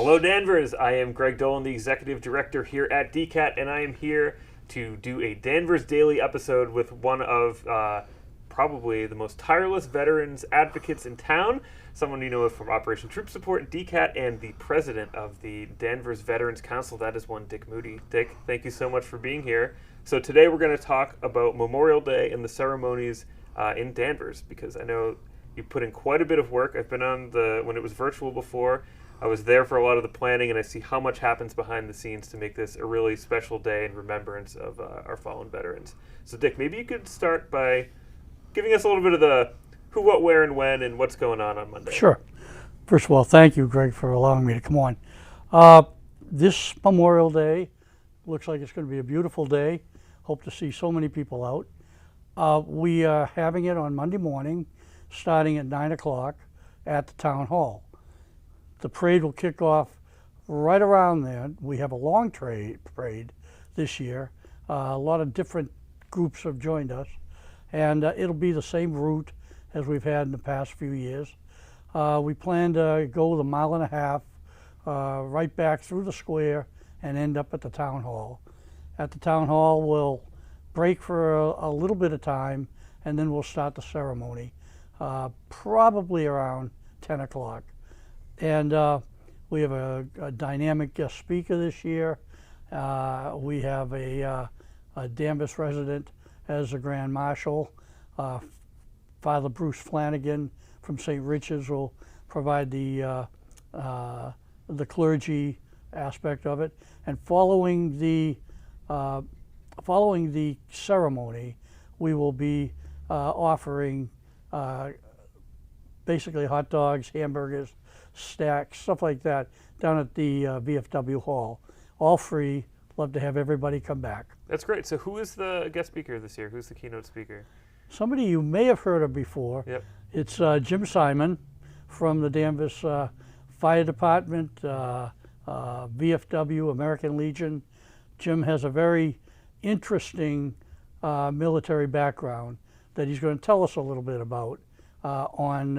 Hello, Danvers. I am Greg Dolan, the Executive Director here at DCAT, and I am here to do a Danvers Daily episode with one of probably the most tireless veterans advocates in town, someone you know from Operation Troop Support, DCAT, and the president of the Danvers Veterans Council. That is one Dick Moody. Dick, thank you so much for being here. So today we're going to talk about Memorial Day and the ceremonies in Danvers, because I know you put in quite a bit of work. I've been on when it was virtual before. I was there for a lot of the planning, and I see how much happens behind the scenes to make this a really special day in remembrance of our fallen veterans. So, Dick, maybe you could start by giving us a little bit of the who, what, where, and when, and what's going on Monday. Sure. First of all, thank you, Greg, for allowing me to come on. This Memorial Day looks like it's going to be a beautiful day. Hope to see so many people out. We are having it on Monday morning, starting at 9 o'clock at the Town Hall. The parade will kick off right around there. We have a long parade this year. A lot of different groups have joined us, and it'll be the same route as we've had in the past few years. We plan to go the 1.5 miles right back through the square and end up at the Town Hall. At the Town Hall, we'll break for a little bit of time, and then we'll start the ceremony, probably around 10 o'clock. And we have a dynamic guest speaker this year. We have a Danvers resident as a Grand Marshal. Father Bruce Flanagan from St. Richard's will provide the clergy aspect of it. And following the ceremony, we will be offering basically hot dogs, hamburgers, stacks, stuff like that, down at the VFW Hall. All free. Love to have everybody come back. That's great. So who is the guest speaker this year? Who's the keynote speaker? Somebody you may have heard of before. Yep. It's Jim Simon from the Danvers Fire Department, VFW, American Legion. Jim has a very interesting military background that he's going to tell us a little bit about on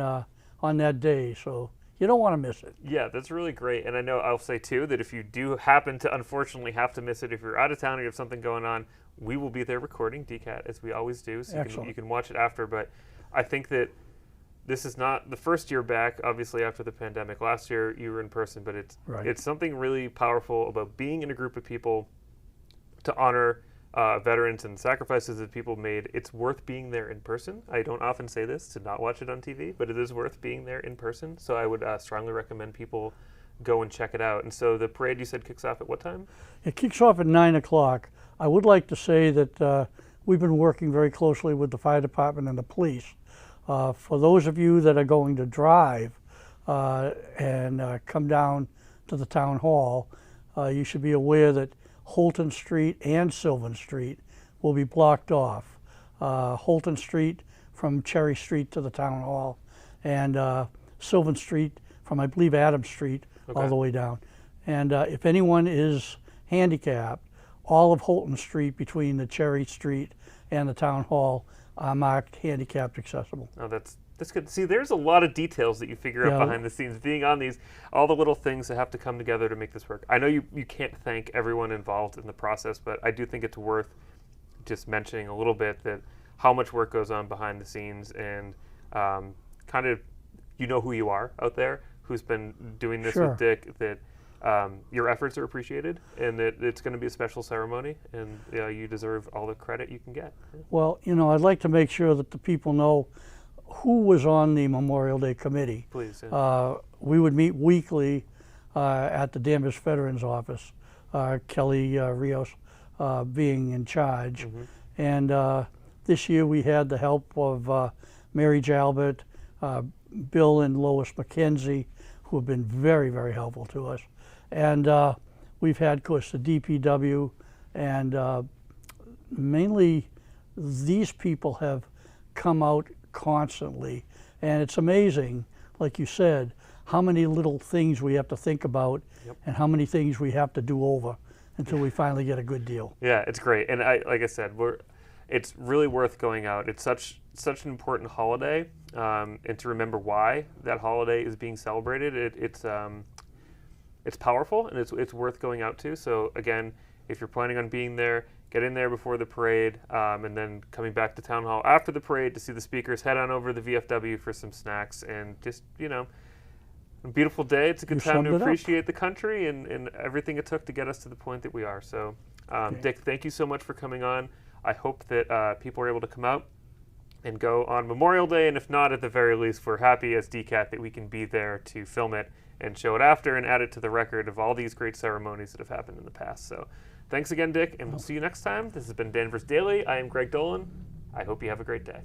that day. So you don't want to miss it. Yeah, that's really great. And I know I'll say, too, that if you do happen to unfortunately have to miss it, if you're out of town or you have something going on, we will be there recording DCAT, as we always do. So you can watch it after. But I think that this is not the first year back, obviously, after the pandemic. Last year, you were in person. But it's something really powerful about being in a group of people to honor veterans and sacrifices that people made. It's worth being there in person. I don't often say this to not watch it on TV, but it is worth being there in person. So I would strongly recommend people go and check it out. And so the parade, you said, kicks off at what time? It kicks off at 9 o'clock. I would like to say that we've been working very closely with the fire department and the police. For those of you that are going to drive and come down to the town hall, you should be aware that Holton Street and Sylvan Street will be blocked off. Holton Street from Cherry Street to the Town Hall, and Sylvan Street from, I believe, Adams Street all the way down. And if anyone is handicapped, all of Holton Street between the Cherry Street and the Town Hall are marked handicapped accessible. Oh, that's good. See, there's a lot of details that you figure out behind the scenes, being on these, all the little things that have to come together to make this work. I know you can't thank everyone involved in the process, but I do think it's worth just mentioning a little bit that how much work goes on behind the scenes, and kind of, you know who you are out there, who's been doing this with Dick, that your efforts are appreciated, and that it's going to be a special ceremony, and you deserve all the credit you can get. Well, I'd like to make sure that the people know who was on the Memorial Day Committee. Please. We would meet weekly at the Danvers Veterans Office, Kelly Rios being in charge. And this year we had the help of Mary Jalbert, Bill and Lois McKenzie, who have been very, very helpful to us. And we've had, of course, the DPW, and mainly these people have come out constantly, and it's amazing, like you said, how many little things we have to think about and how many things we have to do over until we finally get a good deal. Yeah, it's great. And like I said, it's really worth going out. It's such an important holiday, and to remember why that holiday is being celebrated. it's powerful and it's worth going out to. So again, if you're planning on being there, get in there before the parade, and then coming back to town hall after the parade to see the speakers. Head on over to the VFW for some snacks and just a beautiful day. It's a good time to appreciate the country and everything it took to get us to the point that we are. So, Dick, thank you so much for coming on. I hope that people are able to come out and go on Memorial Day, and if not, at the very least, we're happy as DCAT that we can be there to film it and show it after and add it to the record of all these great ceremonies that have happened in the past. So thanks again, Dick, and we'll see you next time. This has been Danvers Daily. I am Greg Dolan. I hope you have a great day.